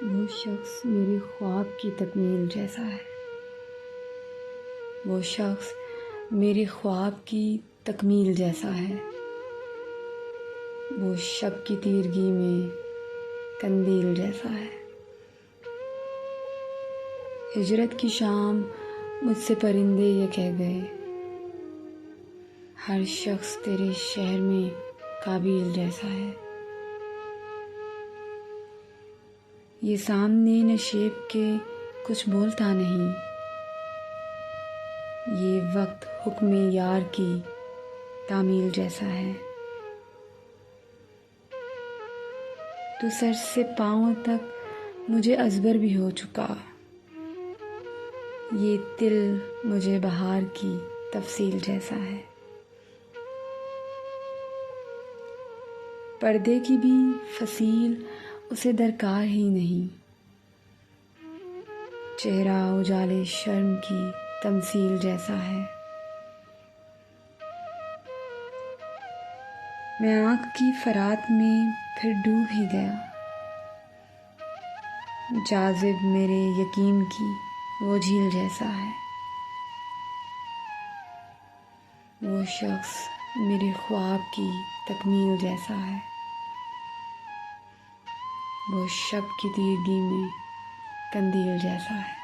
वो शख्स मेरे ख्वाब की तकमील जैसा है। वो शख्स मेरे ख्वाब की तकमील जैसा है। वो शब की तीरगी में कंदील जैसा है। हिजरत की शाम मुझसे परिंदे ये कह गए, हर शख्स तेरे शहर में काबिल जैसा है। ये सामने नशेब के कुछ बोलता नहीं, ये वक्त हुक्म यार की तामील जैसा है। तो सर से पाँव तक मुझे अजबर भी हो चुका, ये तिल मुझे बहार की तफसील जैसा है। पर्दे की भी फसील उसे दरकार ही नहीं, चेहरा उजाले शर्म की तमसील जैसा है। मैं आँख की फरात में फिर डूब ही गया, जाज़िब मेरे यकीन की वो झील जैसा है। वो शख्स मेरे ख्वाब की तकमील जैसा है। वो शब की तीरगी में कंदील जैसा है।